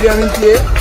Liberia.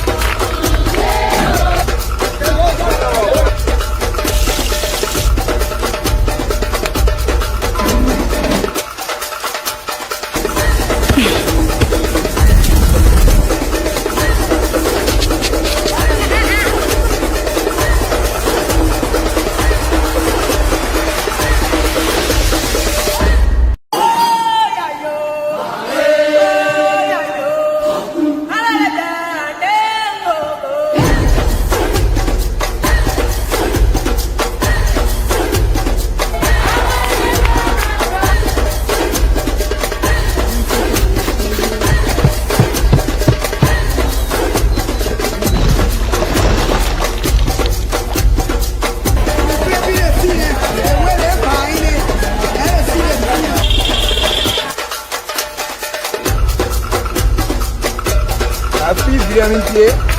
Liberia.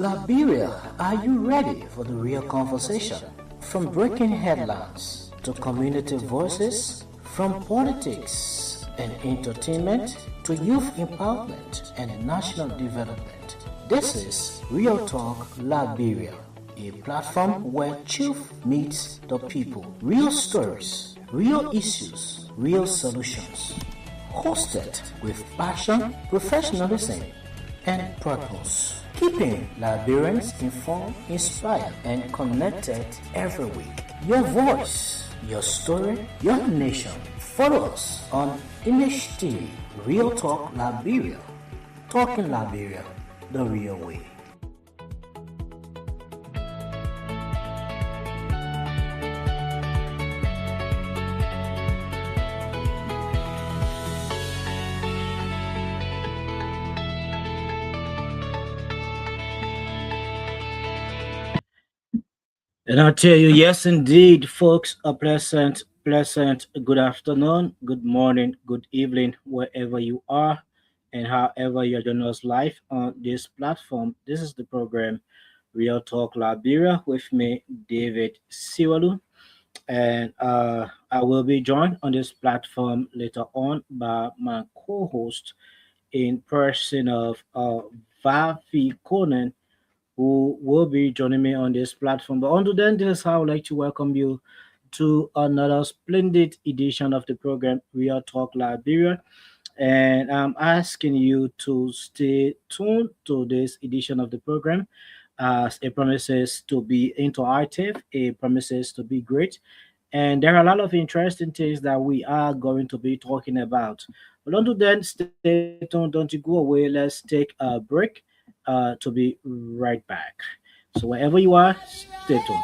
Liberia, are you ready for the real conversation? From breaking headlines to community voices, from politics and entertainment to youth empowerment and national development. This is Real Talk Liberia, a platform where truth meets the people. Real stories, real issues, real solutions. Hosted with passion, professionalism, and purpose. Keeping Liberians informed, inspired, and connected every week. Your voice, your story, your nation. Follow us on Image TV, Real Talk Liberia. Talking Liberia, the real way. And I'll tell you, yes, indeed, folks, a pleasant good afternoon, good morning, good evening, wherever you are, and however you're joining us live on this platform. This is the program Real Talk Liberia with me, David Siwalu, and I will be joined on this platform later on by my co-host in person of Vafi Conan, who will be joining me on this platform. But until then, this is how I would like to welcome you to another splendid edition of the program Real Talk Liberia. And I'm asking you to stay tuned to this edition of the program as it promises to be interactive, it promises to be great. And there are a lot of interesting things that we are going to be talking about. But until then, stay tuned, don't you go away. Let's take a break to be right back. So wherever you are, stay tuned.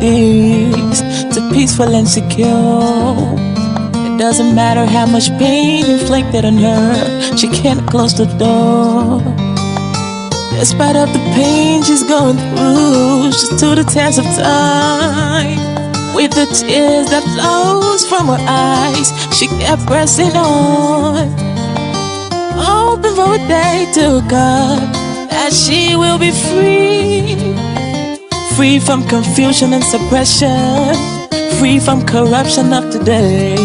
peace to peaceful and secure. It doesn't matter how much pain inflicted on her, she can't close the door. Despite of the pain she's going through, she stood the test of time. With the tears that flows from her eyes, she kept pressing on, hoping for a day to come that she will be free. Free from confusion and suppression, free from corruption of today.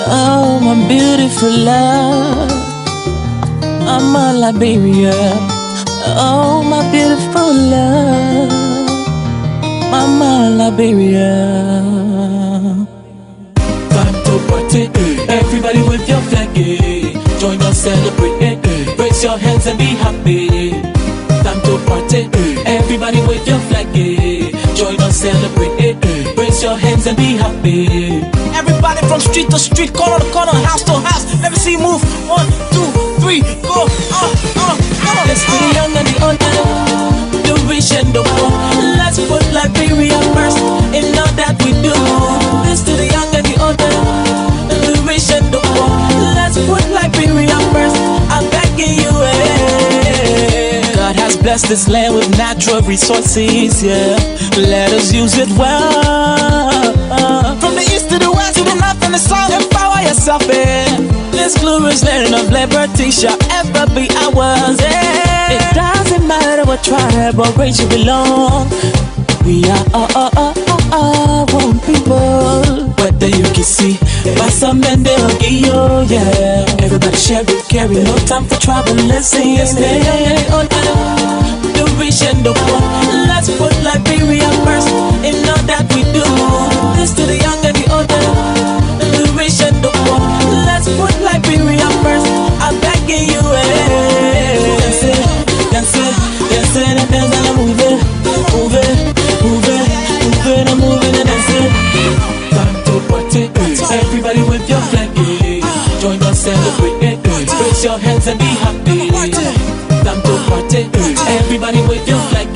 Oh, my beautiful love, I'm a Liberia. Oh, my beautiful love, Mama Liberia. Time to party, everybody with your flag, join us, celebrate, raise your hands and be happy. Time to party, everybody with your flag, join us, celebrate, raise your hands and be happy. Everybody from street to street, corner to corner, house to house. Let me see you move. 1, 2, 3, go. Let's be the young and the old, the rich and the poor. Let's put Liberia first in all that we do. Let's do the young and the old, the rich and the poor. Let's put Liberia first. I'm begging you, God has blessed this land with natural resources, yeah. Let us use it well. From the east to the west, to the north and the south, Empower yourself, this glorious land of liberty shall ever be ours, It doesn't matter what tribe or race you belong. We are one people. Whether you can see, by some men they'll give you, yeah. Everybody share it, carry, no time for trouble. Listen, the rich and the poor. Let's put Liberia first in all that we do. This to the young and the old, the rich and the poor. Let's put Liberia first. I'm begging you, dance it, dance it, dance it, and dance and move it, move it, move it, move it, and move it and dance it. Time to party, everybody with your flag, join us, celebrate, raise your hands and be happy. Time to party, everybody with your flag,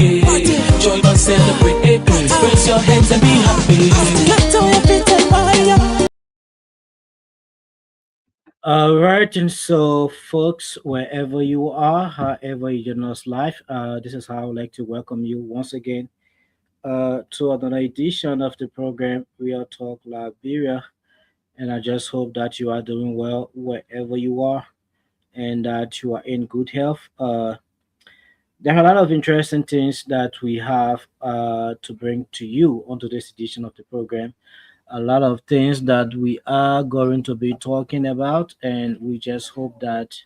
join us, celebrate, raise your hands and be happy. Get to your feet and fire. All right, and so, folks, wherever you are, however you join us live, this is how I would like to welcome you once again to another edition of the program Real Talk Liberia. And I just hope that you are doing well wherever you are and that you are in good health. There are a lot of interesting things that we have to bring to you on today's edition of the program. A lot of things that we are going to be talking about, and we just hope that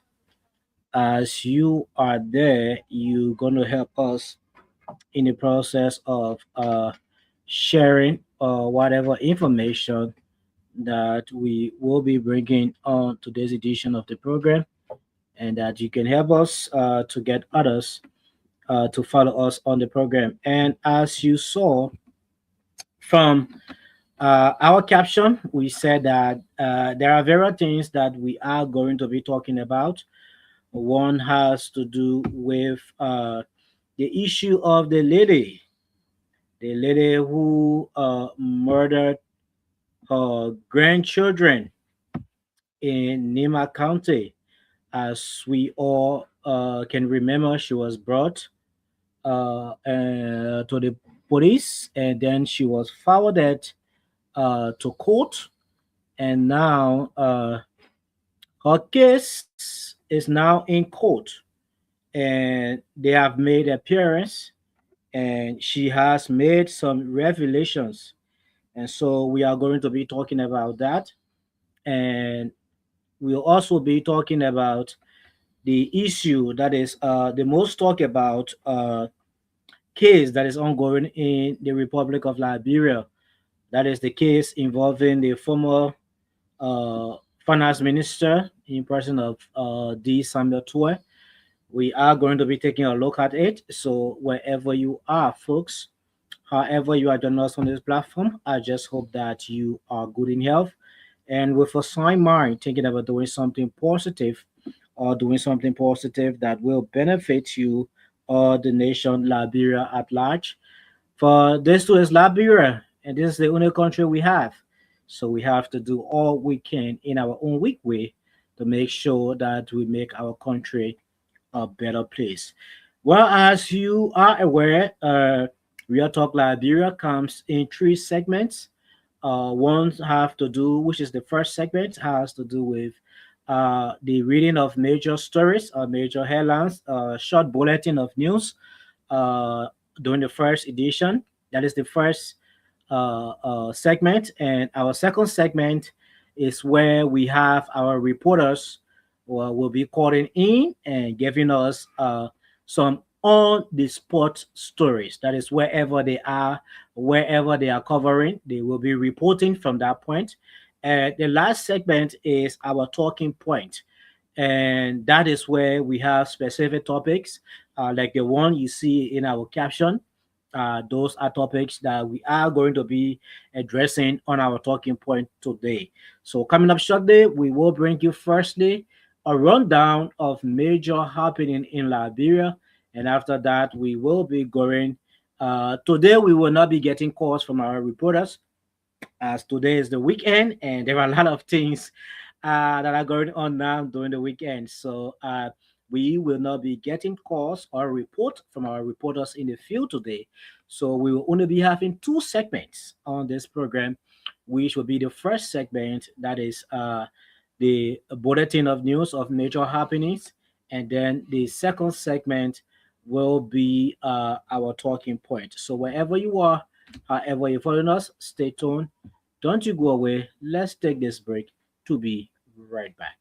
as you are there, you're going to help us in the process of sharing whatever information that we will be bringing on today's edition of the program, and that you can help us to get others to follow us on the program. And as you saw from our caption, we said that there are various things that we are going to be talking about. One has to do with the issue of the lady who murdered her grandchildren in Nimba County. As we all can remember, she was brought to the police, and then she was forwarded to court, and now her case is now in court, and they have made appearance, and she has made some revelations, and so we are going to be talking about that, and we'll also be talking about the issue that is the most talked about case that is ongoing in the Republic of Liberia. That is the case involving the former uh, finance minister in person of D. Samuel Tweah. We are going to be taking a look at it. So wherever you are, folks, however you are joining us on this platform, I just hope that you are good in health and with a sound mind, thinking about doing something positive or doing something positive that will benefit you or the nation Liberia at large. For this too is Liberia, and this is the only country we have. So we have to do all we can in our own weak way to make sure that we make our country a better place. Well, as you are aware, Real Talk Liberia comes in three segments. One have to do, which is the first segment, has to do with the reading of major stories or major headlines, short bulletin of news uh, during the first edition. That is the first segment. And our second segment is where we have our reporters will be calling in and giving us some on the spot stories. That is wherever they are covering, they will be reporting from that point. And the last segment is our talking point, and that is where we have specific topics like the one you see in our caption. Those are topics that we are going to be addressing on our talking point today. So, coming up shortly, we will bring you firstly a rundown of major happening in Liberia, and after that, we will be going. Today, we will not be getting calls from our reporters as today is the weekend and there are a lot of things that are going on now during the weekend. So we will not be getting calls or report from our reporters in the field today. So we will only be having two segments on this program, which will be the first segment that is the bulletin of news of major happenings, and then the second segment will be our talking point. So wherever you are, however you're following us, stay tuned. Don't you go away. Let's take this break to be right back.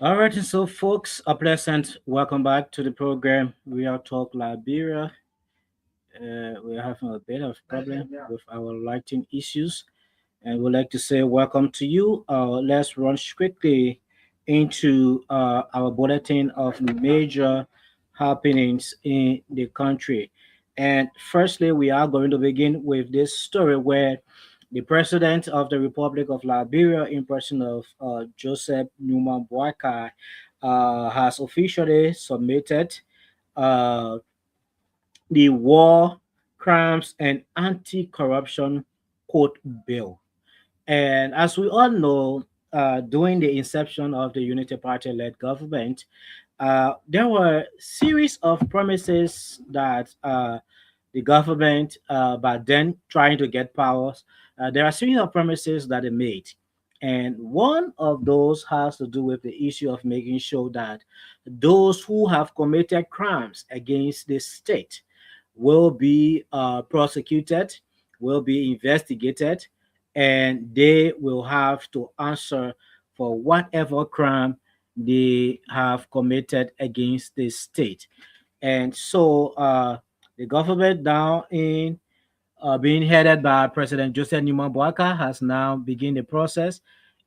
All right, and so folks, a pleasant welcome back to the program. We are Talk Liberia. We're having a bit of problem with our lighting issues, and we'd like to say welcome to you. Let's run quickly into our bulletin of major happenings in the country. And firstly, we are going to begin with this story where the president of the Republic of Liberia, in person of Joseph Newman Boakai, has officially submitted uh, the War Crimes and Anti-Corruption Court Bill. And as we all know, during the inception of the Unity Party-led government, there were series of promises that the government, but then trying to get powers, there are a series of promises that they made. And one of those has to do with the issue of making sure that those who have committed crimes against the state will be prosecuted, will be investigated, and they will have to answer for whatever crime they have committed against the state. And so the government now in being headed by President Joseph Newman Boakai has now begun the process,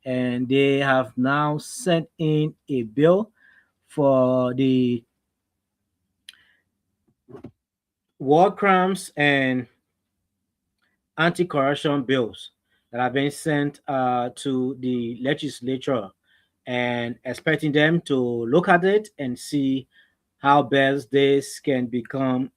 and they have now sent in a bill for the war crimes and anti-corruption bills that have been sent to the legislature, and expecting them to look at it and see how best this can become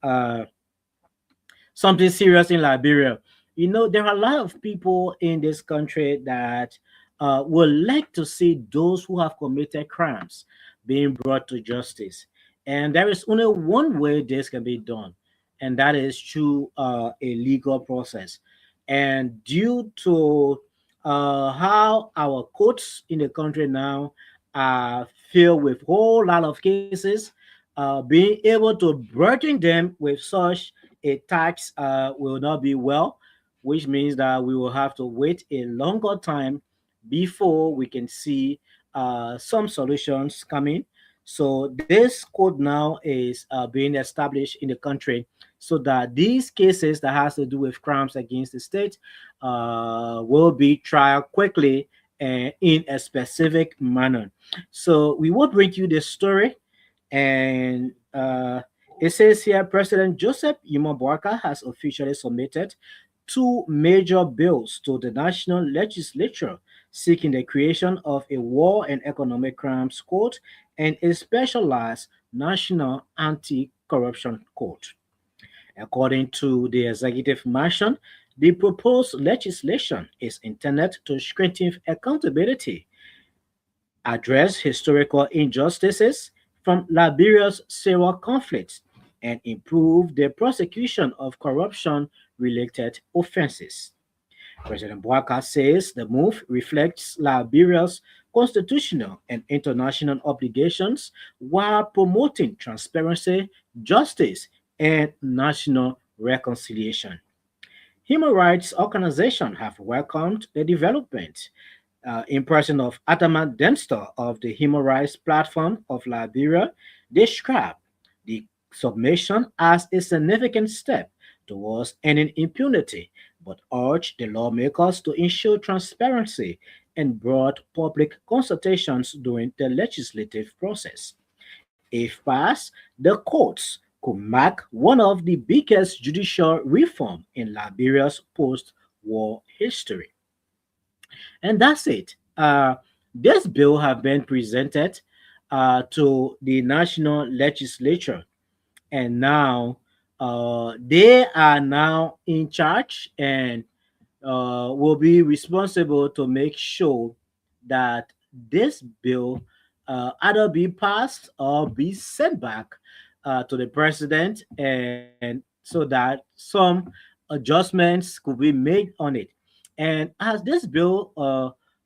something serious in Liberia. You know, there are a lot of people in this country that would like to see those who have committed crimes being brought to justice. And there is only one way this can be done, and that is through a legal process. And due to how our courts in the country now are filled with whole lot of cases, being able to burden them with such a tax will not be well, which means that we will have to wait a longer time before we can see some solutions coming. So this code now is being established in the country so that these cases that has to do with crimes against the state will be tried quickly and in a specific manner. So we will bring you the story, and it says here President Joseph Yuma has officially submitted two major bills to the national legislature seeking the creation of a war and economic crimes court and a specialized national anti-corruption court. According to the executive mansion, the proposed legislation is intended to strengthen accountability, address historical injustices from Liberia's civil conflicts, and improve the prosecution of corruption related offenses. President Boaka says the move reflects Liberia's constitutional and international obligations while promoting transparency, justice, and national reconciliation. Human rights organizations have welcomed the development in person of Ataman Dempster of the Human Rights Platform of Liberia, described the submission as a significant step towards ending impunity, but urged the lawmakers to ensure transparency and broad public consultations during the legislative process. If passed, the courts could mark one of the biggest judicial reform in Liberia's post-war history. And that's it. This bill have been presented to the national legislature, and now they are now in charge and will be responsible to make sure that this bill either be passed or be sent back to the president, and so that some adjustments could be made on it. And as this bill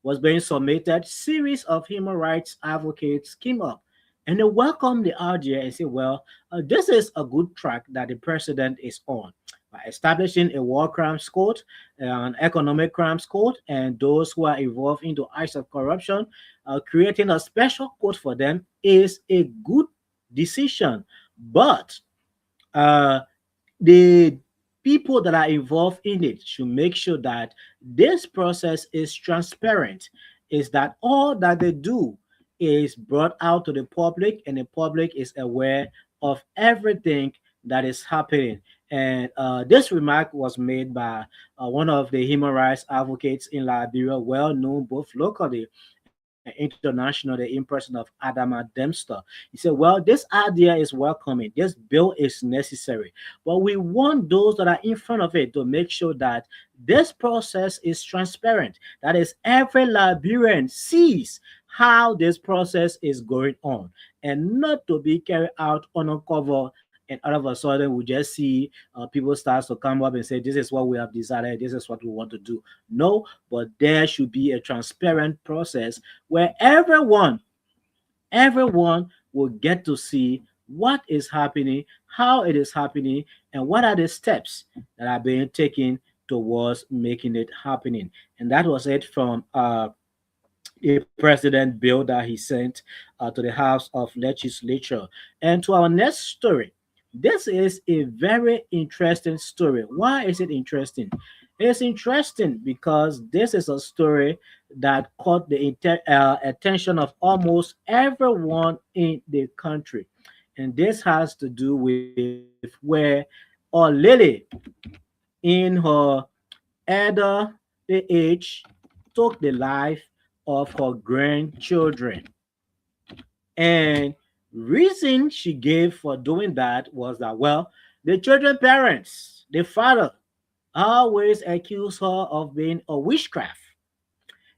was being submitted, series of human rights advocates came up and they welcomed the idea and said, well, this is a good track that the president is on by establishing a war crimes court, an economic crimes court, and those who are involved in the acts of corruption, creating a special court for them is a good decision. But uh, the people that are involved in it should make sure that this process is transparent, is that all that they do is brought out to the public and the public is aware of everything that is happening. And this remark was made by one of the human rights advocates in Liberia, well known both locally and internationally, in person of Adama Dempster. He said, well, this idea is welcoming. This bill is necessary. But we want those that are in front of it to make sure that this process is transparent. That is, every Liberian sees how this process is going on and not to be carried out uncover, and all of a sudden we just see people start to come up and say this is what we have decided, this is what we want to do. No, but there should be a transparent process where everyone will get to see what is happening, how it is happening, and what are the steps that are being taken towards making it happening. And that was it from a president bill that he sent to the House of Legislature. And to our next story, this is a very interesting story. Why is it interesting? It's interesting because this is a story that caught the attention of almost everyone in the country. And this has to do with where Lily, in her elder age, took the life of her grandchildren. And Reason she gave for doing that was that, well, the children parents, the father, always accused her of being a witchcraft.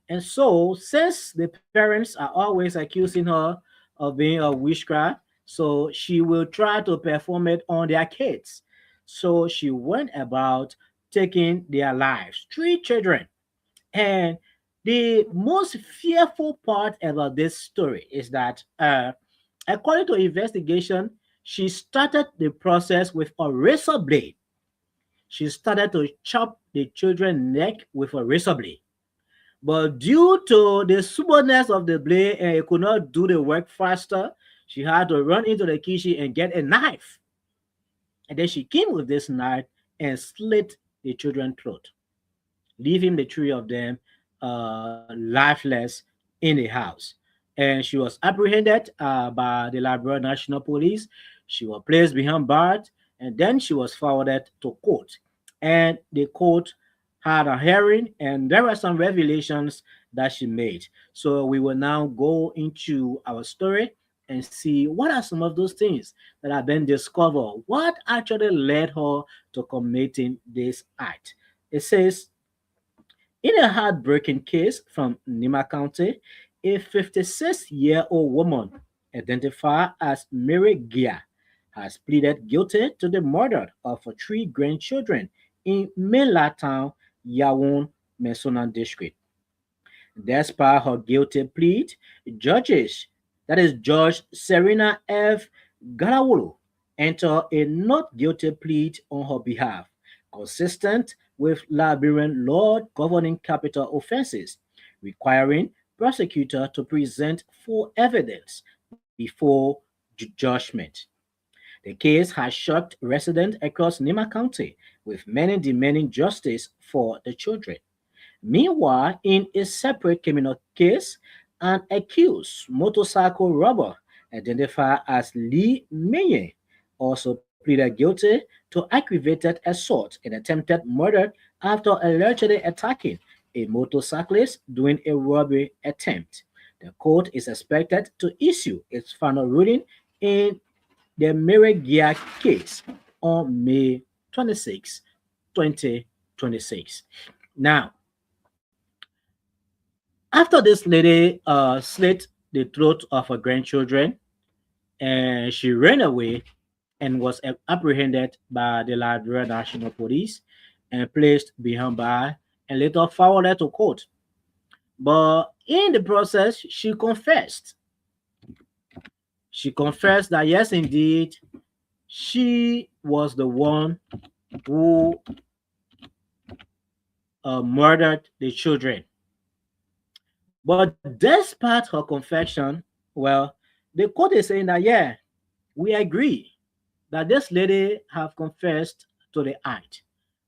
And so, since the parents are always accusing her of being a witchcraft, so she will try to perform it on their kids. So she went about taking their lives, three children. And the most fearful part about this story is that, according to investigation, she started the process with a razor blade. She started to chop the children's neck with a razor blade. But due to the stubbornness of the blade and it could not do the work faster, she had to run into the kitchen and get a knife. And then she came with this knife and slit the children's throat, leaving the three of them lifeless in the house. And she was apprehended by the Liberia National Police. She was placed behind bars, and then she was forwarded to court. And the court had a hearing, and there were some revelations that she made. So we will now go into our story and see what are some of those things that have been discovered. What actually led her to committing this act? It says, in a heartbreaking case from Nimba County, a 56-year-old woman identified as Mary Gia has pleaded guilty to the murder of her three grandchildren in mainland town Yawon, Mesona district. Despite her guilty plea, judges, that is Judge Serena F. Garawolo, entered a not guilty plea on her behalf, consistent with Liberian law governing capital offenses, requiring prosecutor to present full evidence before judgment. The case has shocked residents across Nimba County, with many demanding justice for the children. Meanwhile, in a separate criminal case, an accused motorcycle robber identified as Lee Meyen also pleaded guilty to aggravated assault and attempted murder after allegedly attacking a motorcyclist during a robbery attempt. The court is expected to issue its final ruling in the Miragia case on May 26, 2026. Now, after this lady slit the throat of her grandchildren and she ran away and was apprehended by the Liberia National Police and placed behind bars and later forwarded to court. But in the process, she confessed. She confessed that yes, indeed, she was the one who murdered the children. But despite her confession, well, the court is saying that yeah, we agree that this lady have confessed to the act.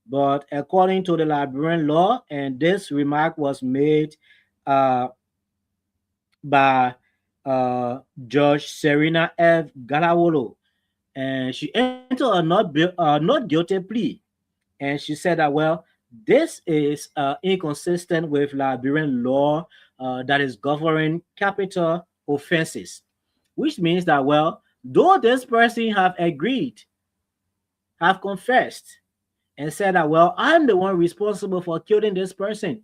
But according to the Liberian law, and this remark was made uh, by Judge Serena F. Galawolo, and she entered a not guilty plea, and she said that well, this is inconsistent with Liberian law that is governing capital offenses, which means that well, though this person have agreed, have confessed, and said that well, I'm the one responsible for killing this person.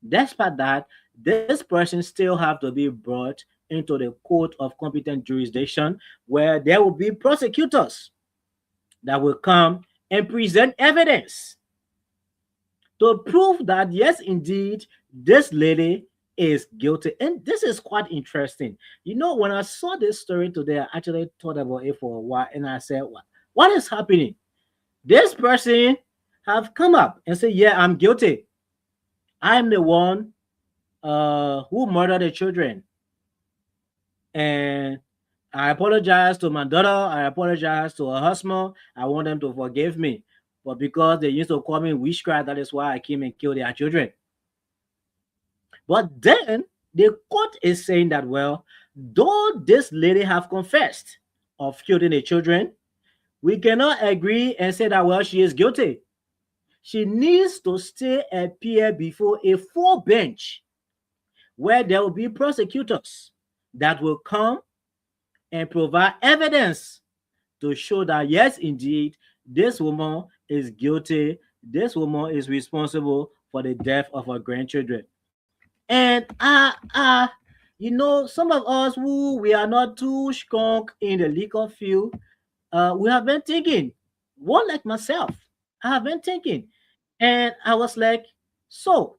Despite that, this person still have to be brought into the court of competent jurisdiction where there will be prosecutors that will come and present evidence to prove that yes, indeed, this lady is guilty. And this is quite interesting. You know, when I saw this story today, I actually thought about it for a while and I said, what is happening? This person have come up and said, yeah, I'm guilty. I'm the one who murdered the children. And I apologize to my daughter. I apologize to her husband. I want them to forgive me. But because they used to call me witchcraft, that is why I came and killed their children. But then the court is saying that, well, though this lady have confessed of killing the children, we cannot agree and say that, well, she is guilty. She needs to still appear before a full bench where there will be prosecutors that will come and provide evidence to show that yes, indeed, this woman is guilty. This woman is responsible for the death of her grandchildren. And some of us who we are not too strong in the legal field, we have been thinking, one like myself, I have been thinking, and I was like, so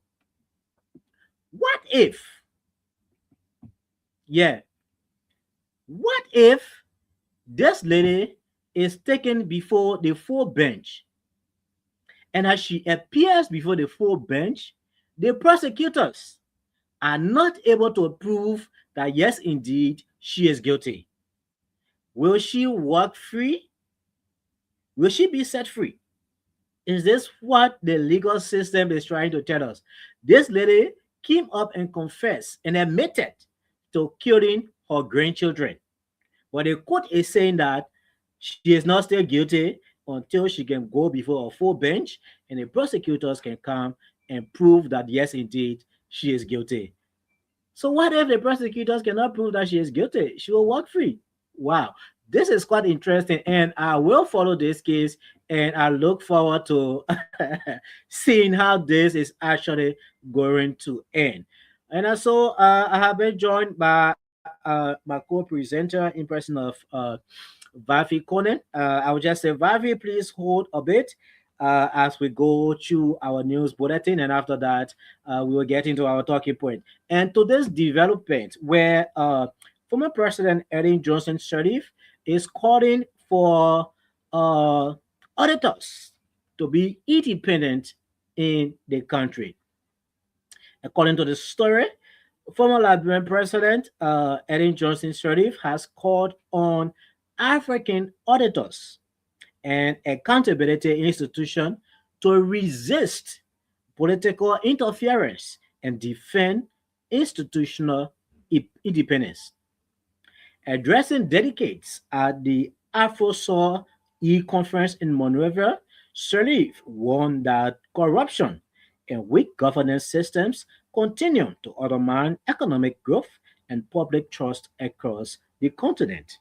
what if, yeah, what if this lady is taken before the full bench, and as she appears before the full bench, the prosecutors are not able to prove that yes, indeed, she is guilty. Will she walk free? Will she be set free? Is this what the legal system is trying to tell us? This lady came up and confessed and admitted to killing her grandchildren. But the court is saying that she is not still guilty until she can go before a full bench and the prosecutors can come and prove that yes, indeed, she is guilty. So what if the prosecutors cannot prove that she is guilty? She will walk free. Wow, this is quite interesting, and I will follow this case, and I look forward to seeing how this is actually going to end. And also, I have been joined by my co-presenter in person of Vavi Conan. I will just say, Vavi, please hold a bit as we go through our news bulletin, and after that, we will get into our talking point. And to this development, where former President Ellen Johnson Sirleaf is calling for uh, auditors to be independent in the country. According to the story, former Liberian President Ellen Johnson Sirleaf has called on African auditors and accountability institution to resist political interference and defend institutional independence. Addressing delegates at the AfroSoul e-conference in Monrovia, Sirleaf warned that corruption and weak governance systems continue to undermine economic growth and public trust across the continent.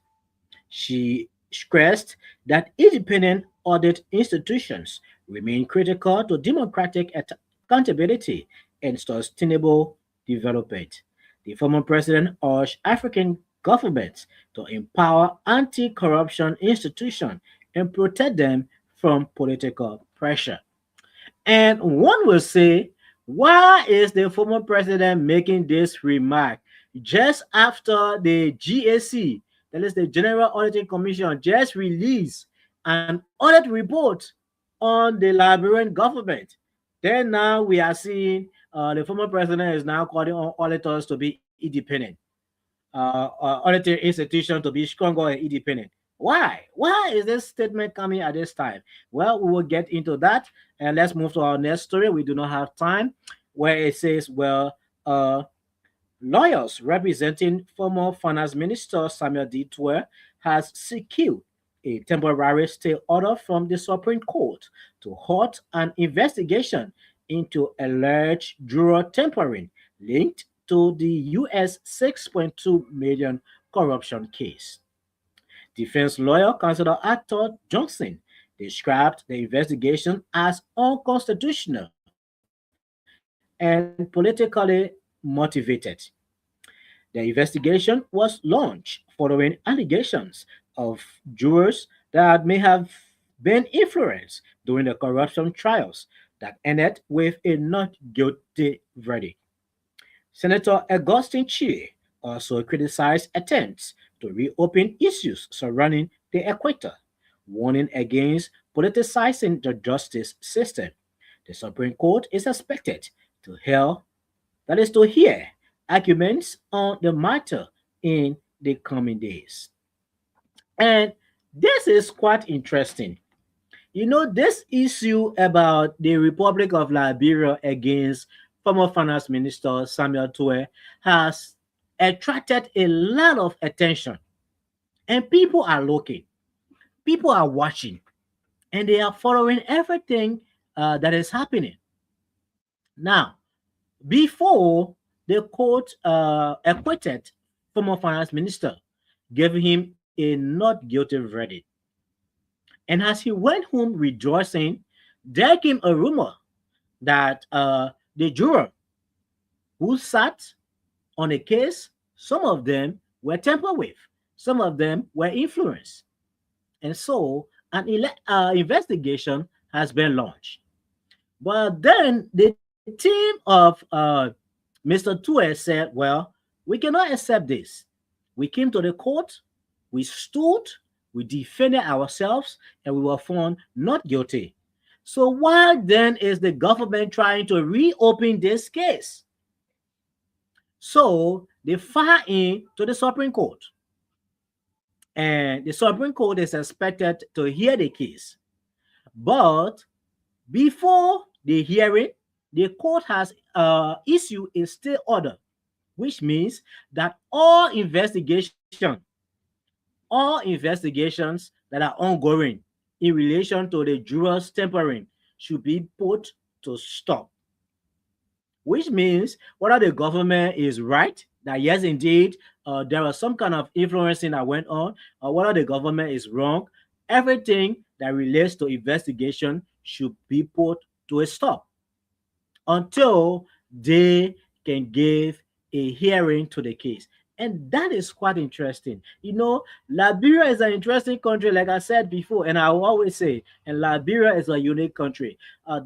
She stressed that independent audit institutions remain critical to democratic accountability and sustainable development. The former president urged African governments to empower anti corruption institutions and protect them from political pressure. And one will say, why is the former president making this remark just after the GAC, that is the General Auditing Commission, just released an audit report on the Liberian government? Then now we are seeing the former president is now calling on auditors to be independent, auditing institution to be stronger and independent. Why? Why is this statement coming at this time? Well, we will get into that, and let's move to our next story. We do not have time, where it says, well, lawyers representing former Finance Minister Samuel D. Tweah has secured a temporary stay order from the Supreme Court to halt an investigation into alleged juror tampering linked to the US 6.2 million corruption case. Defense lawyer Counselor Arthur Johnson described the investigation as unconstitutional and politically motivated. The investigation was launched following allegations of jurors that may have been influenced during the corruption trials that ended with a not guilty verdict. Senator Augustine Chie also criticized attempts to reopen issues surrounding the equator, warning against politicizing the justice system. The Supreme Court is expected to hear, that is to hear, arguments on the matter in the coming days. And this is quite interesting. This issue about the Republic of Liberia against former Finance Minister Samuel Tweah has attracted a lot of attention. And people are looking, people are watching, and they are following everything that is happening. Now, before the court acquitted former Finance Minister, gave him a not guilty verdict. And as he went home rejoicing, there came a rumor that the juror who sat on a case, some of them were tampered with, some of them were influenced. And so investigation has been launched. But then the team of Mr. Tweah said, well, we cannot accept this. We came to the court, we stood, we defended ourselves, and we were found not guilty. So why then is the government trying to reopen this case? So they filed in to the Supreme Court. And the Supreme Court is expected to hear the case. But before the hearing, the court has issued a stay order, which means that all investigations that are ongoing in relation to the jurors tampering should be put to stop. Which means whether the government is right that yes, indeed, there was some kind of influencing that went on, or whether the government is wrong, everything that relates to investigation should be put to a stop until they can give a hearing to the case. And that is quite interesting. You know, Liberia is an interesting country, like I said before, and I will always say, and Liberia is a unique country.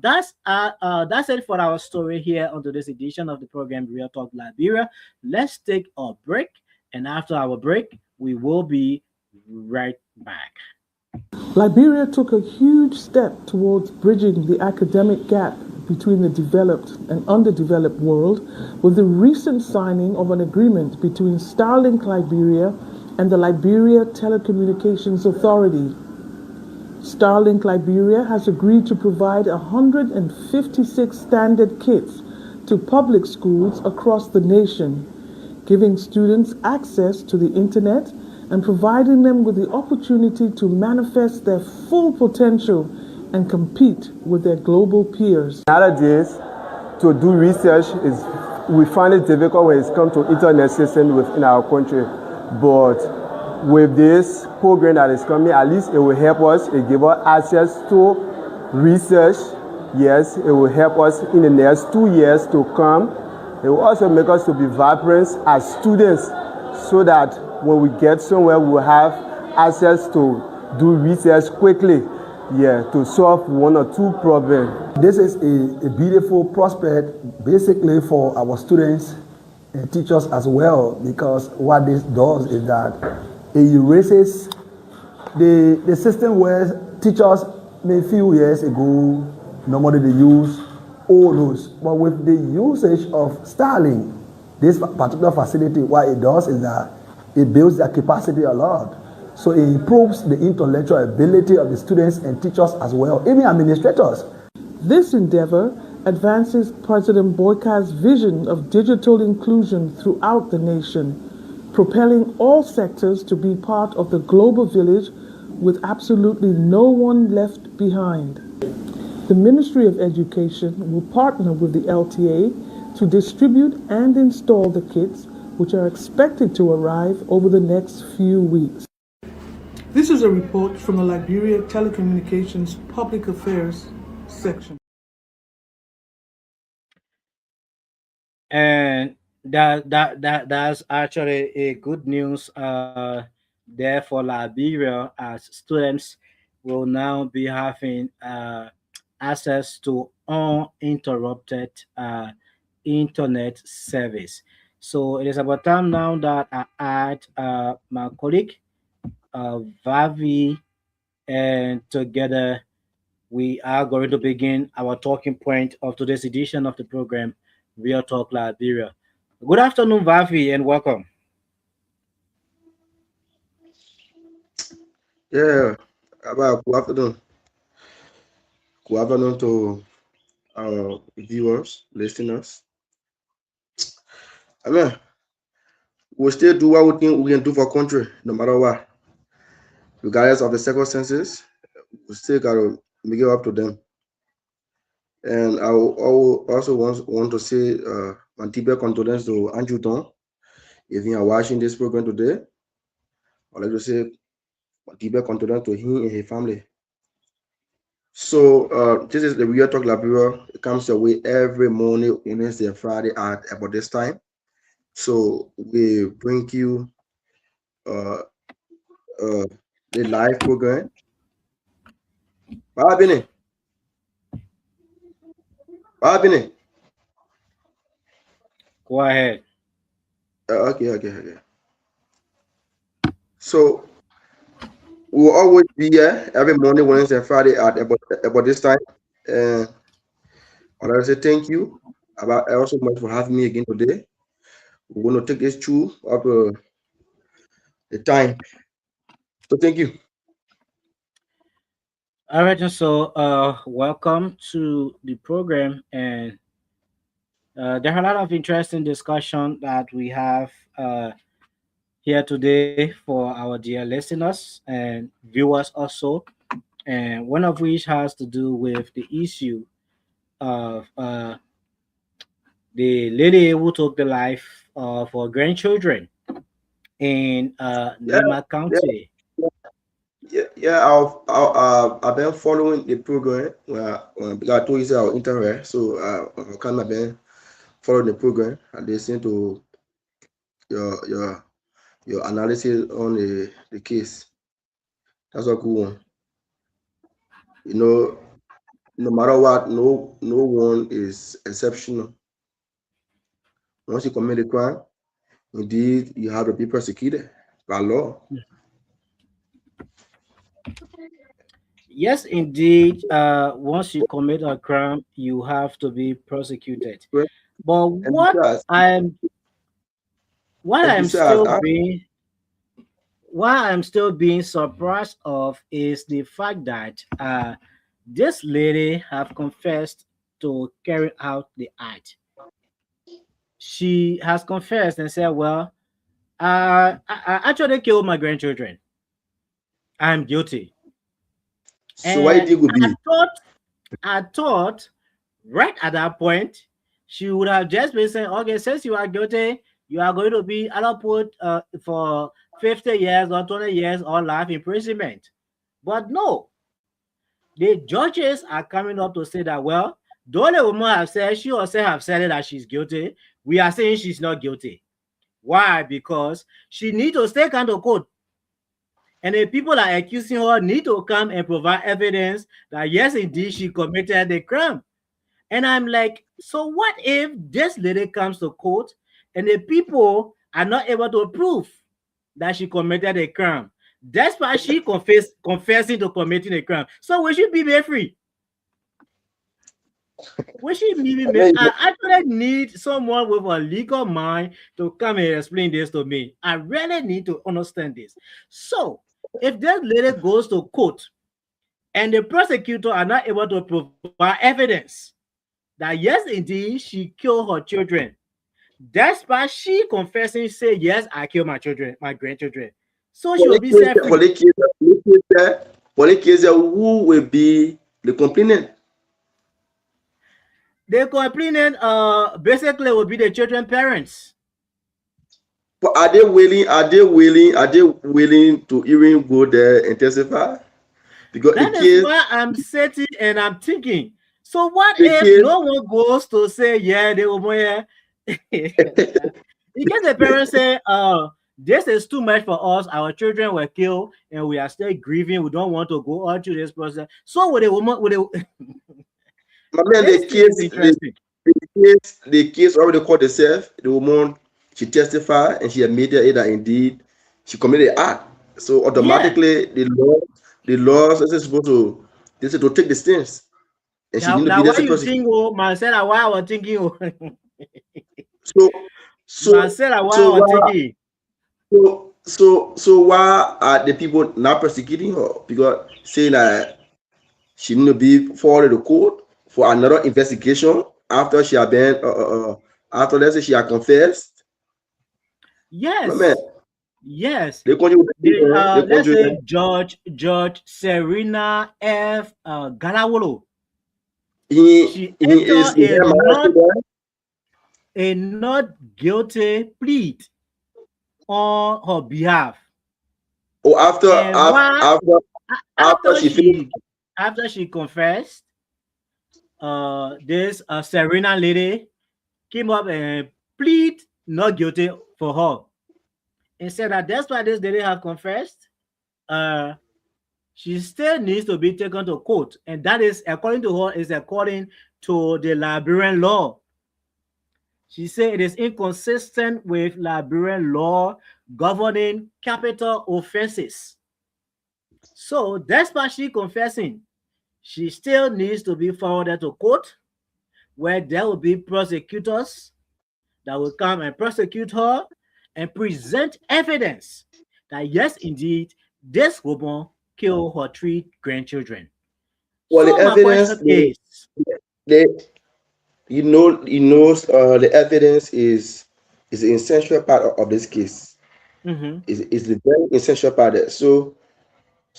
That's it for our story here on today's edition of the program Real Talk Liberia. Let's take a break, and after our break, we will be right back. Liberia took a huge step towards bridging the academic gap between the developed and underdeveloped world with the recent signing of an agreement between Starlink Liberia and the Liberia Telecommunications Authority. Starlink Liberia has agreed to provide 156 standard kits to public schools across the nation, giving students access to the internet and providing them with the opportunity to manifest their full potential and compete with their global peers. Nowadays, to do research we find it difficult when it comes to internet system within our country. But with this program that is coming, at least it will help us. It give us access to research. Yes, it will help us in the next 2 years to come. It will also make us to be vibrant as students, so that when we get somewhere, we will have access to do research quickly. To solve 1 or 2 problems. This is a beautiful prospect basically for our students and teachers as well, because what this does is that it erases the system where teachers maybe a few years ago normally they use all those. But with the usage of Starlink, this particular facility, what it does is that it builds their capacity a lot. So it improves the intellectual ability of the students and teachers as well, even administrators. This endeavor advances President Boyka's vision of digital inclusion throughout the nation, propelling all sectors to be part of the global village with absolutely no one left behind. The Ministry of Education will partner with the LTA to distribute and install the kits, which are expected to arrive over the next few weeks. This is a report from the Liberia Telecommunications Public Affairs section. And that's actually a good news there for Liberia, as students will now be having access to uninterrupted internet service. So it is about time now that I add my colleague Vavi, and together we are going to begin our talking point of today's edition of the program Real Talk Liberia. Good afternoon, Vavi, and welcome. Yeah, about good afternoon. Good afternoon to our viewers, listeners. I mean, we still do what we think we can do for country, no matter what. Regardless of the circumstances, we still got to make it up to them. And I also want to say my deepest condolence to Andrew Don, if you are watching this program today. I'd like to say, give a condolence to him and his family. So this is the Real Talk Liberia. It comes your way every morning, Wednesday and Friday at about this time. So we bring you uh, the live program. What happening? What happening? Go ahead. Okay. So we will always be here every morning, Wednesday and Friday at about this time. And I'd like to say thank you about also much for having me again today. We're going to take this through up the time. So thank you. All right, and so welcome to the program, and there are a lot of interesting discussion that we have here today for our dear listeners and viewers also, and one of which has to do with the issue of the lady who took the life of her grandchildren in Yeah, Nimba yeah, County. yeah. I've been following the program. Because I told you say I'll interact, so I've kind of been following the program and listen to your analysis on the case. That's a cool one. You know, no matter what, no one is exceptional. Once you commit a crime, indeed you have to be persecuted by law. Yes, indeed. Once you commit a crime, you have to be prosecuted. Right? But And besides, what and I'm besides, still being what I'm still being surprised of is the fact that this lady have confessed to carry out the act. She has confessed and said, "Well, I actually killed my grandchildren. I'm guilty." so why do And you think would be? I thought right at that point, she would have just been saying, "Okay, since you are guilty, you are going to be put for 50 years or 20 years or life imprisonment." But no, the judges are coming up to say that, well, though the woman have said, she also have said that she's guilty, we are saying she's not guilty. Why? Because she need to stay under court. And the people that are accusing her need to come and provide evidence that yes, indeed, she committed the crime. And I'm like, so what if this lady comes to court and the people are not able to prove that she committed a crime? That's why she confessing to committing a crime. So we should be made free. We should be made. I actually need someone with a legal mind to come and explain this to me. I really need to understand this. So if this lady goes to court and the prosecutor are not able to provide evidence that yes, indeed, she killed her children. That's why she confessing, say, yes, I killed my children, my grandchildren. So she will be set free. For the case, who will be the complainant? The complainant basically will be the children parents. But are they willing? Are they willing to even go there and testify? Because that is why I'm sitting and I'm thinking. So what if no one goes to say, yeah, they were here? Because the parents say, this is too much for us. Our children were killed and we are still grieving. We don't want to go on through this process. So with a woman, my man, the case already caught herself. The woman, she testified and she admitted that indeed she committed an act. So automatically, the law is supposed to take the stance. And now, she now why you think, Marcella, why I was thinking, Marcella, why I was thinking. So why are the people not persecuting her? Because saying that she need to be forwarded to court for another investigation after she had been after let's say she had confessed. Yes. Yes. Let's say Judge Serena F. Galawolo. She entered a not guilty plea on her behalf. Oh, after And after she finished. after she confessed, this Serena lady came up and plead not guilty for her and said that that's why this lady have confessed. Uh, she still needs to be taken to court, and that is according to her is according to the Liberian law. She said it is inconsistent with Liberian law governing capital offenses. So despite she confessing, she still needs to be forwarded to court where there will be prosecutors that will come and prosecute her and present evidence that yes, indeed, this woman killed her 3 grandchildren. Well, the So my evidence, question is, they the evidence is the essential part of this case. mhm, Is the very essential part there. So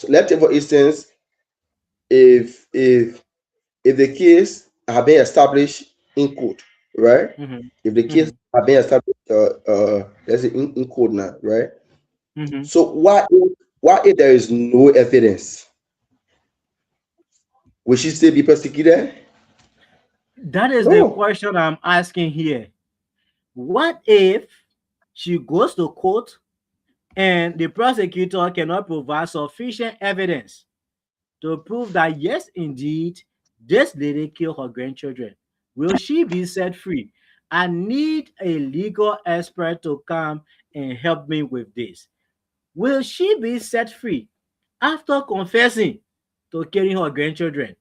let's take for instance, if if if the case have been established in court, right? mhm, If the case mhm, have been established, let's say in court now, right? mhm. So why if there is no evidence, will she still be persecuted? That is the No. question I'm asking here. What if she goes to court and the prosecutor cannot provide sufficient evidence to prove that yes, indeed, this lady killed her grandchildren? Will she be set free? I need a legal expert to come and help me with this. Will she be set free after confessing to killing her grandchildren?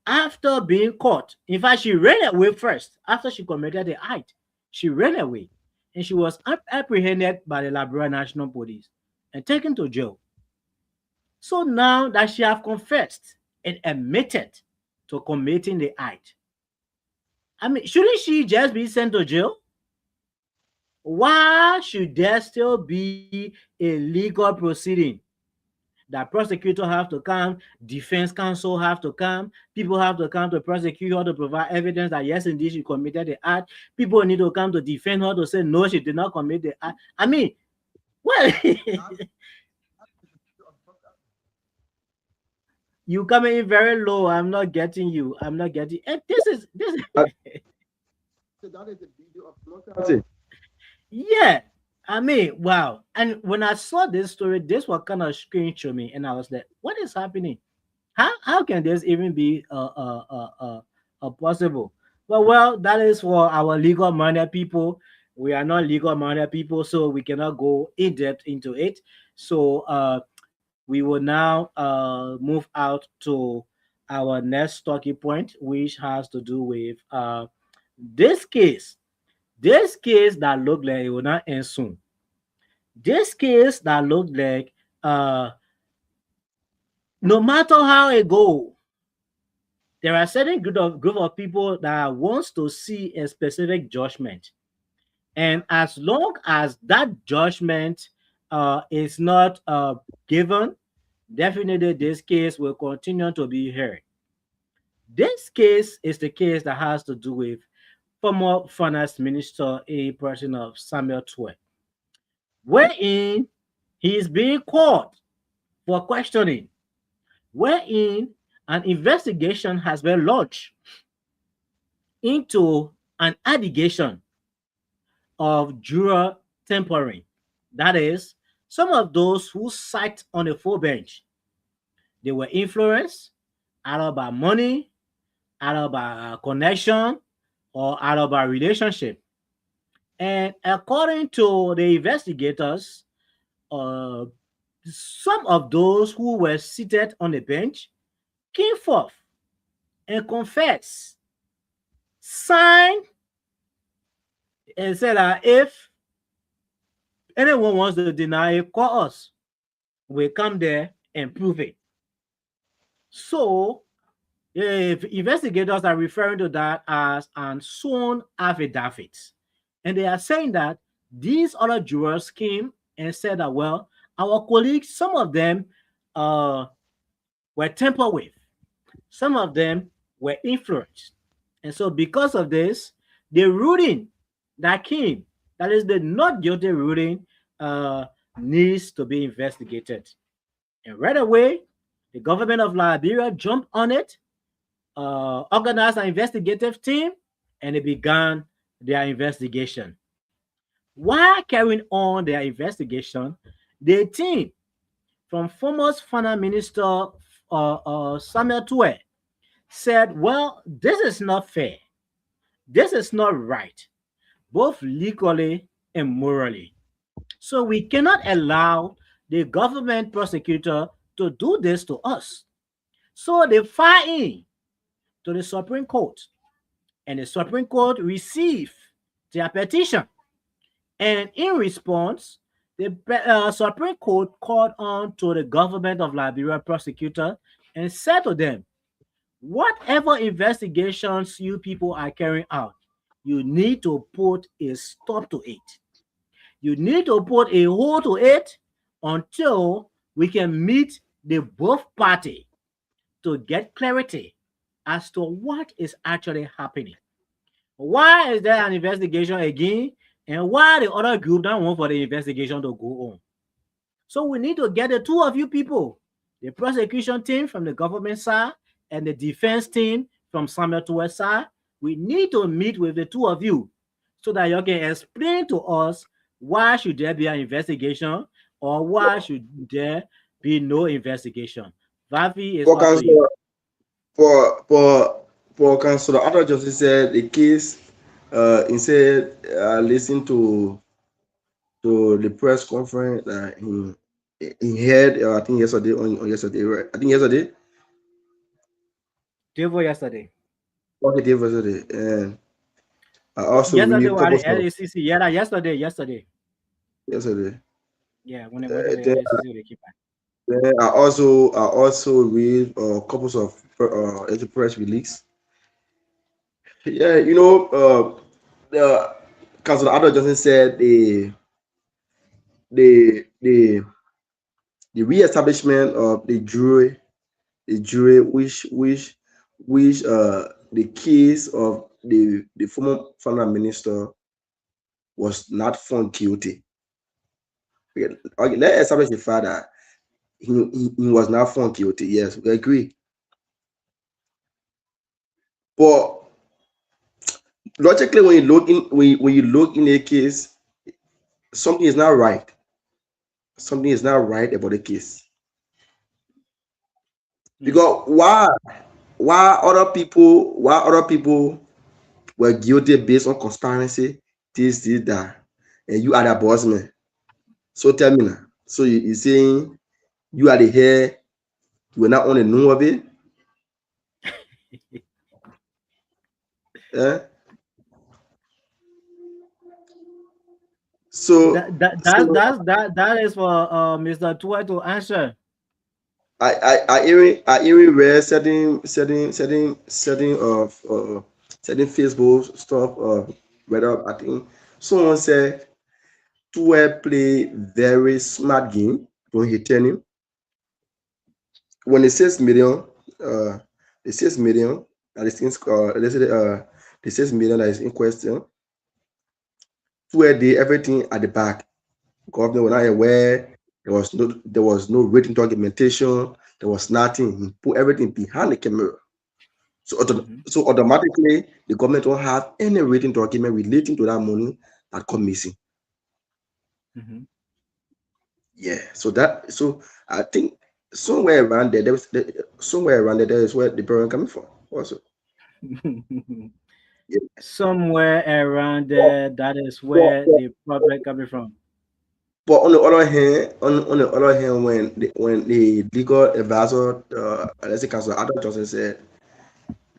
After being caught, in fact, she ran away first. After she committed the act, she ran away and she was apprehended by the Liberia National Police and taken to jail. So now that she have confessed and admitted to committing the act, I mean, shouldn't she just be sent to jail? Why should there still be a legal proceeding? That prosecutor have to come, defense counsel have to come, people have to come to prosecute her to provide evidence that yes, indeed, she committed the act. People need to come to defend her to say no, she did not commit the act. I mean, well, you coming in very low. I'm not getting you. I'm not getting. And this. So that is the beauty of democracy. Yeah. I mean, wow. And when I saw this story, this was kind of strange to me, and I was like, "What is happening? How can this even be possible?" Well, that is for our legal minded people. We are not legal minded people, so we cannot go in depth into it. So we will now move out to our next talking point, which has to do with this case. This case that looked like it will not end soon. This case that looked like no matter how it go, there are certain group of people that wants to see a specific judgment, and as long as that judgment is not given, definitely this case will continue to be heard. This case is the case that has to do with former finance minister, a person of Samuel Tweah, wherein he is being called for questioning, wherein an investigation has been launched into an allegation of juror tampering. That is, some of those who sat on the full bench, they were influenced either by money, either by connection, or either by relationship. And according to the investigators, uh, some of those who were seated on the bench came forth and confessed, signed, and said that if anyone wants to deny it, call us. We'll come there and prove it. So, if investigators are referring to that as an sworn affidavit. And they are saying that these other jurors came and said that, well, our colleagues, some of them were tampered with, some of them were influenced. And so, because of this, the ruling that came, that is the not guilty ruling, uh, needs to be investigated. And right away, the government of Liberia jumped on it, organized an investigative team, and they began their investigation. While carrying on their investigation, the team from former finance minister Samuel Tweah said, well, this is not fair. This is not right, both legally and morally. So we cannot allow the government prosecutor to do this to us. So they filed in to the Supreme Court, and the Supreme Court received their petition. And in response, the Supreme Court called on to the government of Liberia prosecutor and said to them, whatever investigations you people are carrying out, you need to put a stop to it. You need to put a hold to it until we can meet the both party to get clarity as to what is actually happening. Why is there an investigation again? And why the other group don't want for the investigation to go on? So we need to get the two of you people, the prosecution team from the government side and the defense team from Samuel Tweah's side. We need to meet with the two of you so that you can explain to us why should there be an investigation or why should there be no investigation. Vavi is For up to you. for Councillor Otto Justice said the case instead listen to the press conference he had I think yesterday on yesterday, right? I think yesterday. Yesterday. Okay, yesterday. And I also read a couple of LACC. Yeah, yesterday. Yesterday. Yeah, when they went to the LACC, they keep back. Then I also read a couple of press release. Yeah, the Councillor Otto Johnson said the re-establishment of the jury which the case of the former finance minister was not found guilty. Okay, let's establish the fact that he was not found guilty. Yes, we agree. But logically, when you look in a case, something is not right. Something is not right about the case. Because why other people were guilty based on conspiracy, this, that, and you are the boss man. So tell me now. So you're saying you are the head, you were not on the know of it? Yeah. So that is for Mr. Tweah to answer. I even read certain Facebook stuff. Whether I think someone said Tweah play very smart game. Don't he tell him when it says million, the 6 million that is in the 6 million that is in question. Tweah did everything at the back. Government were not aware. There was no written documentation. There was nothing. He put everything behind the camera. So automatically, the government don't have any written document relating to that money that come missing. Yeah. So I think somewhere around there, there is where the problem coming from. Also. Yeah. Somewhere around there, that is where the problem coming from. But on the other hand, when the legal advisor, let's say Councillor Otto Johnson said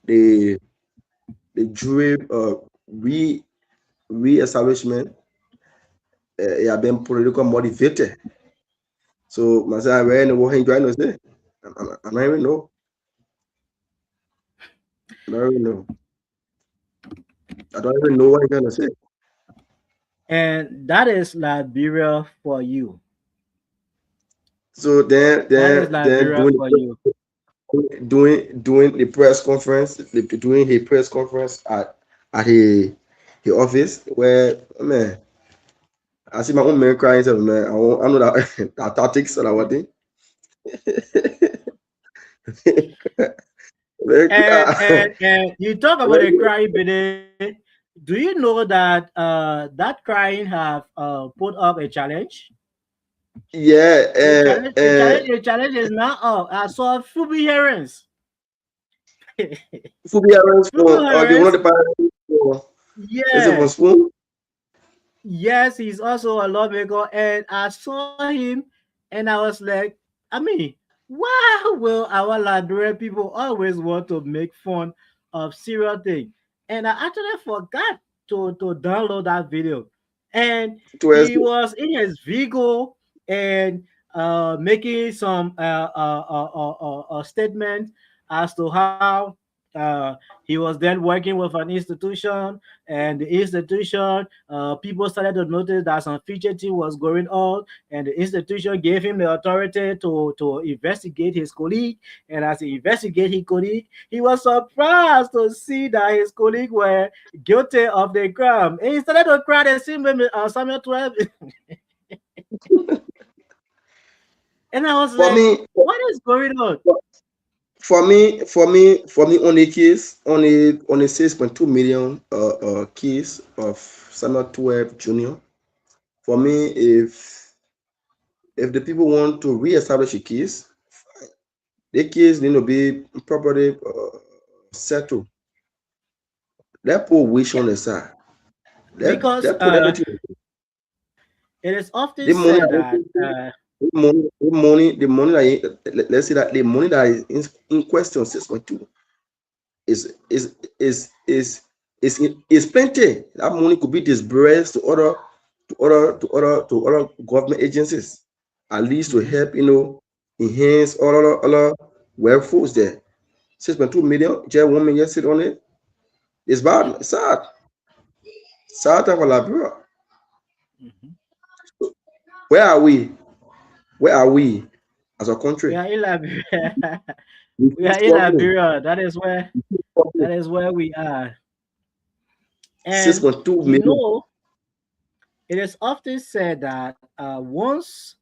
the jury re-establishment have been political motivated. So myself, I know what he's trying to say. I don't even know. I don't even know what he's trying to say. And that is Liberia for you. So then doing the press conference, doing his press conference at his office, where I see my own man crying. So man, I know that that tactics or what thing. Very clear. And you talk about a crying baby. Do you know that that crying have put up a challenge? Yeah, The challenge is now up. I saw Fubi hearings. forbearance Fubi for the one of hearings. the parents for is it for Yes. spoon? Yes, he's also a lawmaker. And I saw him and I was like, I mean, why will our Liberian people always want to make fun of serial things? And I actually forgot to download that video. And To us, he was in his vehicle and making some statement as to how he was then working with an institution, and the institution, people started to notice that some fidgeting was going on, and the institution gave him the authority to investigate his colleague. And as he investigated his colleague, he was surprised to see that his colleague were guilty of the crime. And he started to cry the same way Samuel 12. And I was for like, me, what is going on? for me, on the case, on a 6.2 million case of Samuel 12 Junior. For me, if the people want to re-establish a case, the case need to be properly settled. Let put wish on Yeah, the side. because Let put everything. it is often The money, said that the money let's say that the money that is in question 6.2 is plenty. That money could be disbursed to other government agencies, at least to Mhm. help enhance other workforce there. 6.2 million, just 1 million sit on it. It's bad. It's sad. Sad for Liberia. Mhm. Where are we? Where are we as a We country? are in Liberia. We We keep are in struggling. Liberia. That is where we are. And 6.2 you million. know, it is often said that once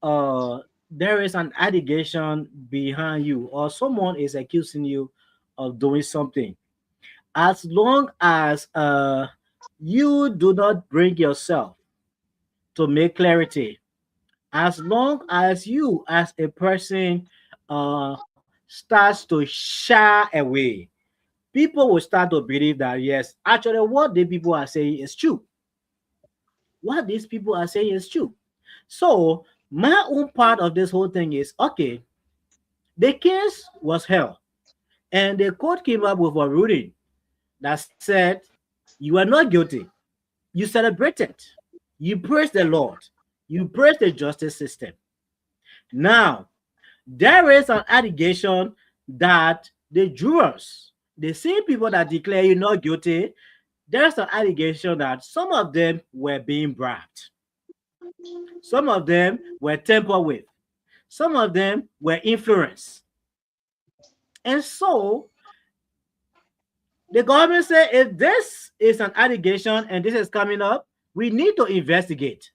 there is an allegation behind you, or someone is accusing you of doing something, as long as you do not bring yourself to make clarity, as long as you as a person starts to shy away, people will start to believe that yes, actually what the people are saying is true. What these people are saying is true. So my own part of this whole thing is okay, the case was held and the court came up with a ruling that said you are not guilty. You celebrated, you praised the Lord, you praised the justice system. Now there is an allegation that the jurors, the same people that declare you not guilty, there's an allegation that some of them were being bribed. Some of them were tampered with. Some of them were influenced. And so the government said if this is an allegation and this is coming up, we need to investigate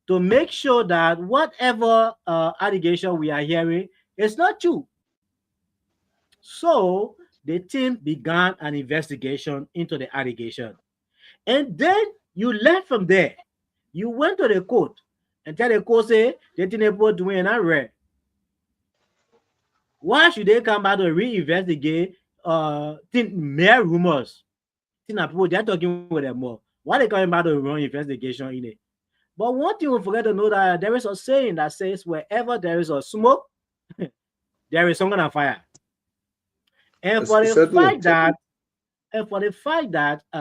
to make sure that whatever allegation we are hearing is not true. So the team began an investigation into the allegation. And then you left from there. You went to the court and tell the court, say, they didn't put doing and read. Why should they come back to reinvestigate mere rumors? People they're talking with them more. Why they coming back to run investigation in it? But one thing we forget to know that there is a saying that says wherever there is a smoke, there is someone on fire. And for the Certainly. fact that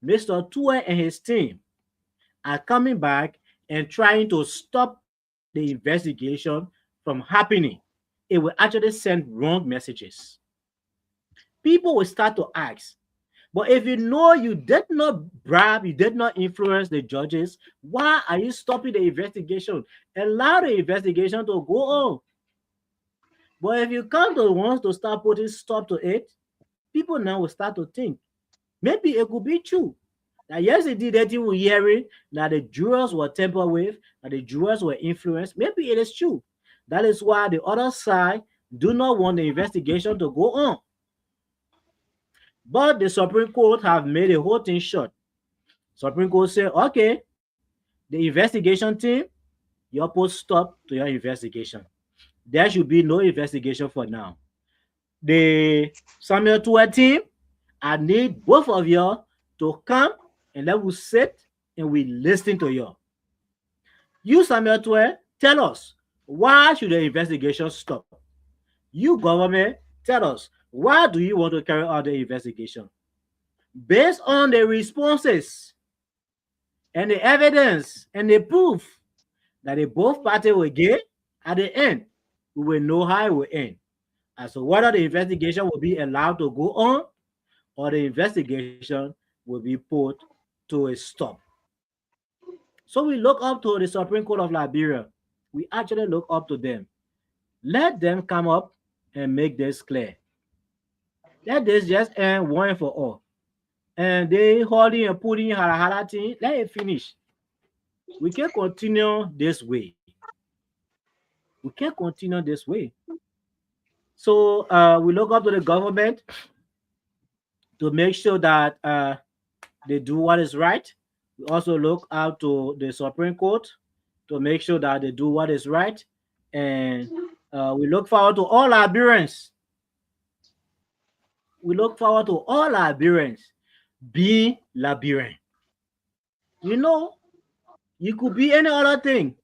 Mr. Tweah and his team are coming back and trying to stop the investigation from happening, it will actually send wrong messages. People will start to ask, but if you know you did not bribe, you did not influence the judges, why are you stopping the investigation? Allow the investigation to go on. But if you come to want to start putting stop to it, people now will start to think maybe it could be true. Now, yes, indeed, that you will hear it. Now, the jurors were tampered with, that the jurors were influenced. Maybe it is true. That is why the other side do not want the investigation to go on. But the Supreme Court have made the whole thing short. Supreme Court said, okay, the investigation team, you're supposed to stop to your investigation. There should be no investigation for now. The Samuel Tweah team, I need both of you to come and let us sit and we listen to you. You, Samuel Tweah, tell us, why should the investigation stop? You, government, tell us, why do you want to carry out the investigation? Based on the responses and the evidence and the proof that the both parties will get at the end, we will know how it will end. As to whether the investigation will be allowed to go on or the investigation will be put to a stop. So we look up to the Supreme Court of Liberia. We actually look up to them. Let them come up and make this clear. Let this just end one and for all. And they holding and putting hara thing, let it finish. We can continue this way. We can continue this way. So we look up to the government to make sure that they do what is right. We also look out to the Supreme Court to make sure that they do what is right. And we look forward to all Liberians. We look forward to all Liberians being Liberian. You know, you could be any other thing,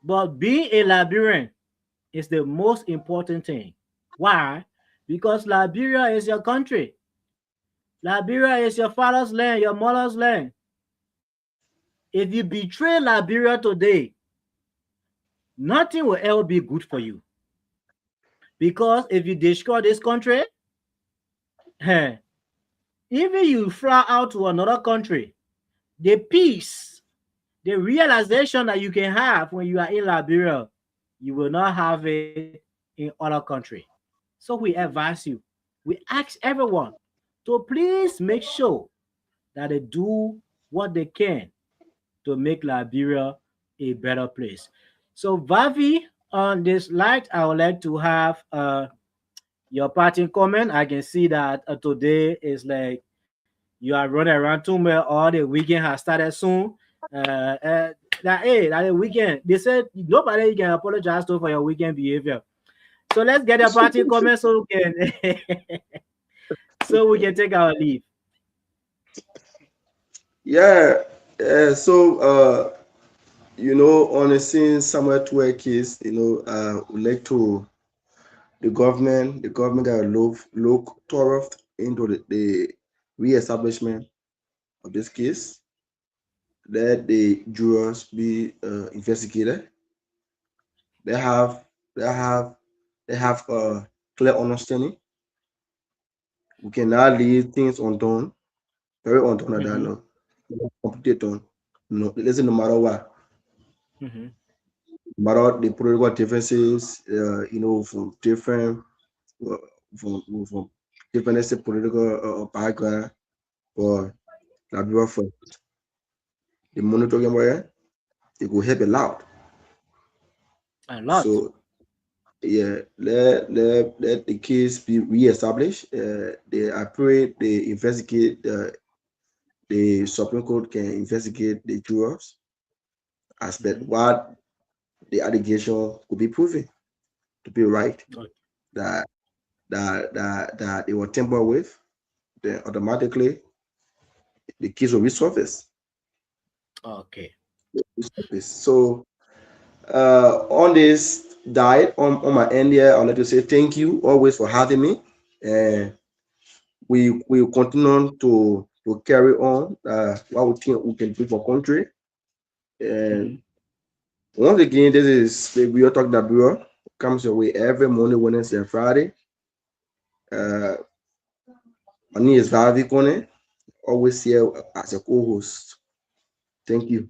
but being a Liberian is the most important thing. Why? Because Liberia is your country. Liberia is your father's land, your mother's land. If you betray Liberia today, nothing will ever be good for you. Because if you destroy this country, even you fly out to another country, the peace, the realization that you can have when you are in Liberia, you will not have it in other country. So we advise you, we ask everyone to please make sure that they do what they can to make Liberia a better place. So Vavi, on this light, I would like to have your parting comment. I can see that today is like you are running around too much. All the weekend has started soon. That the weekend, they said nobody can apologize to for your weekend behavior. So let's get a parting comment so we can so we can take our leave. Yeah. So on the scene Samuel Tweah case, we like to the government got look thorough into the re-establishment of this case. Let the jurors be investigated. They have a clear understanding. We cannot leave things undone, very undone at that. No, completely done. No, listen, no matter what, no matter the political differences, from different from different let's say, political background or Liberia for the money talking about it, it will help a lot. A lot. So yeah, let the case be re-established. I pray they investigate. The Supreme Court can investigate the jurors as per what the allegation could be proven to be right. That they were tampered with, then automatically the case will resurface. Okay. So on this diet, on my end here, I'd like to say thank you always for having me. And we will continue to carry on what we think we can do for country. And once again, this is the Real Talk that Bureau comes your way every Monday, Wednesday, and Friday. My name is Vavi Kone, always here as a co-host. Thank you.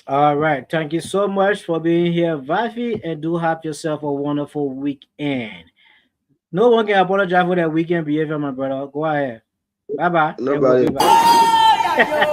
All right. Thank you so much for being here, Vavi, and do have yourself a wonderful weekend. No one can apologize for that weekend behavior, my brother. Go ahead. Bye bye. And we'll Nobody. be back.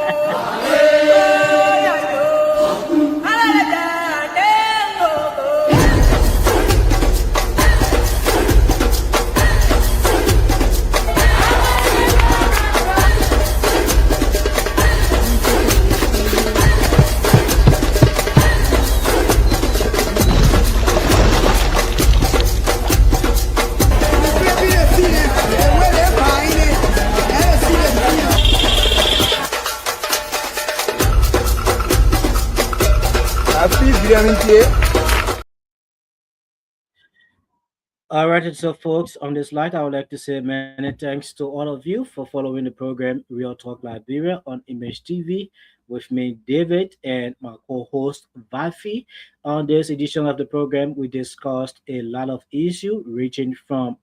All right, and so folks, on this light, I would like to say many thanks to all of you for following the program Real Talk Liberia on Image TV with me, David, and my co-host Vafi. On this edition of the program, we discussed a lot of issues ranging from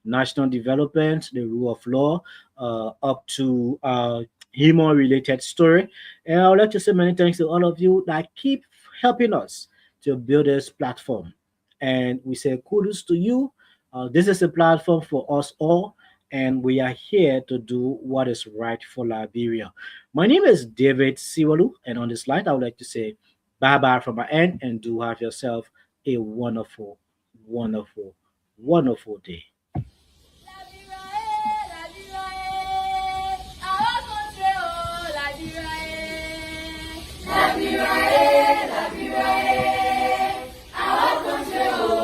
national development, the rule of law, up to human-related story. And I would like to say many thanks to all of you that keep helping us to build this platform, and we say kudos to you. This is a platform for us all, and we are here to do what is right for Liberia. My name is David Siwalu, and on this line, I would like to say bye bye from my end, and do have yourself a wonderful, wonderful, wonderful day. Liberia,